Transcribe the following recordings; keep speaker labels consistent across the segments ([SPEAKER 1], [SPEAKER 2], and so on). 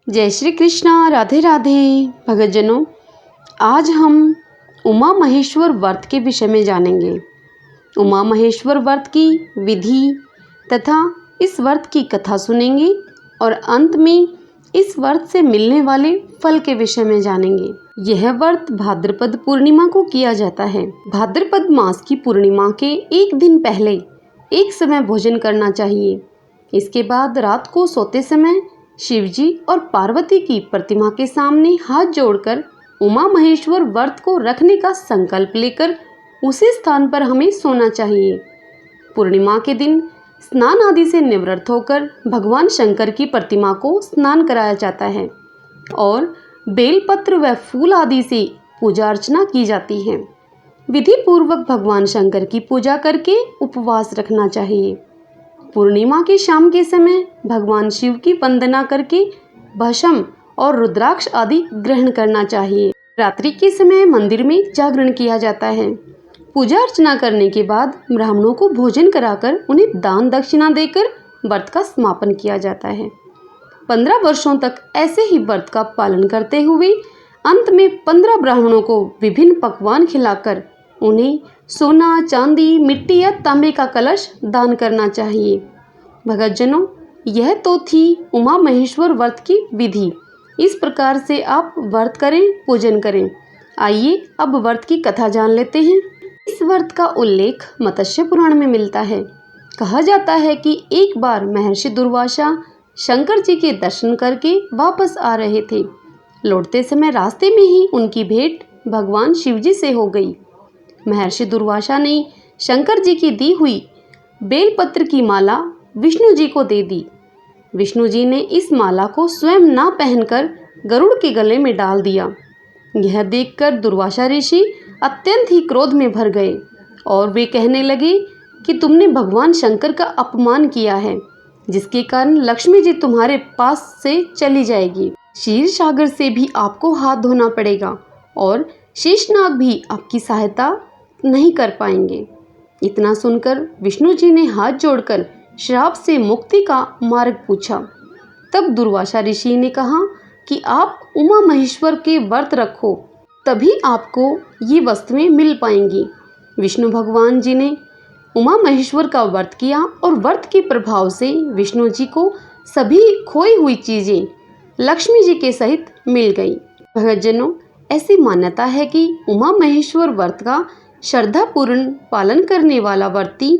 [SPEAKER 1] जय श्री कृष्णा, राधे राधे। भगतजनों, आज हम उमा महेश्वर व्रत के विषय में जानेंगे। उमा महेश्वर व्रत की विधि तथा इस व्रत की कथा सुनेंगे और अंत में इस व्रत से मिलने वाले फल के विषय में जानेंगे। यह व्रत भाद्रपद पूर्णिमा को किया जाता है। भाद्रपद मास की पूर्णिमा के एक दिन पहले एक समय भोजन करना चाहिए। इसके बाद रात को सोते समय शिवजी और पार्वती की प्रतिमा के सामने हाथ जोड़कर उमा महेश्वर व्रत को रखने का संकल्प लेकर उसी स्थान पर हमें सोना चाहिए। पूर्णिमा के दिन स्नान आदि से निवृत्त होकर भगवान शंकर की प्रतिमा को स्नान कराया जाता है और बेलपत्र व फूल आदि से पूजा अर्चना की जाती है। विधि पूर्वक भगवान शंकर की पूजा करके उपवास रखना चाहिए। पूर्णिमा की शाम के समय भगवान शिव की वंदना करके भस्म और रुद्राक्ष आदि ग्रहण करना चाहिए। रात्रि के समय मंदिर में जागरण किया जाता है। पूजा अर्चना करने के बाद ब्राह्मणों को भोजन कराकर उन्हें दान दक्षिणा देकर व्रत का समापन किया जाता है। 15 वर्षों तक ऐसे ही व्रत का पालन करते हुए अंत में 15 ब्राह्मणों को विभिन्न पकवान खिलाकर उन्हें सोना, चांदी, मिट्टी या तांबे का कलश दान करना चाहिए। भगतजनों, यह तो थी उमा महेश्वर व्रत की विधि। इस प्रकार से आप व्रत करें, पूजन करें। आइए अब व्रत की कथा जान लेते हैं। इस व्रत का उल्लेख मत्स्य पुराण में मिलता है। कहा जाता है कि एक बार महर्षि दुर्वासा शंकर जी के दर्शन करके वापस आ रहे थे। लौटते समय रास्ते में ही उनकी भेंट भगवान शिवजी से हो गई। महर्षि दुर्वासा ने शंकर जी की दी हुई बेलपत्र की माला विष्णु जी को दे दी। विष्णु जी ने इस माला को स्वयं ना पहनकर गरुड़ के गले में डाल दिया। यह देखकर दुर्वासा ऋषि अत्यंत ही क्रोध में भर गए और वे कहने लगे कि तुमने भगवान शंकर का अपमान किया है, जिसके कारण लक्ष्मी जी तुम्हारे पास से चली जाएगी। क्षीर सागर से भी आपको हाथ धोना पड़ेगा और शेषनाग भी आपकी सहायता नहीं कर पाएंगे। इतना सुनकर विष्णु जी ने हाथ जोड़कर श्राप से मुक्ति का मार्ग पूछा। तब दुर्वासा ऋषि ने कहा कि आप उमा महेश्वर के व्रत रखो, तभी आपको ये वस्तुएं मिल पाएंगी। विष्णु भगवान जी ने उमा महेश्वर का व्रत किया और व्रत के प्रभाव से विष्णु जी को सभी खोई हुई चीजें लक्ष्मी जी के सहित मिल गई। भगतजनों, ऐसी मान्यता है कि उमा महेश्वर व्रत का श्रद्धापूर्ण पालन करने वाला व्रती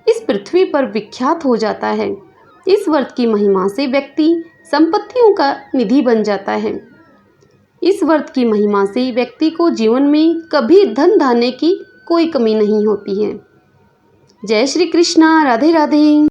[SPEAKER 1] इस पृथ्वी पर विख्यात हो जाता है। इस व्रत की महिमा से व्यक्ति संपत्तियों का निधि बन जाता है। इस व्रत की महिमा से व्यक्ति को जीवन में कभी धन धान्य की कोई कमी नहीं होती है। जय श्री कृष्णा, राधे राधे।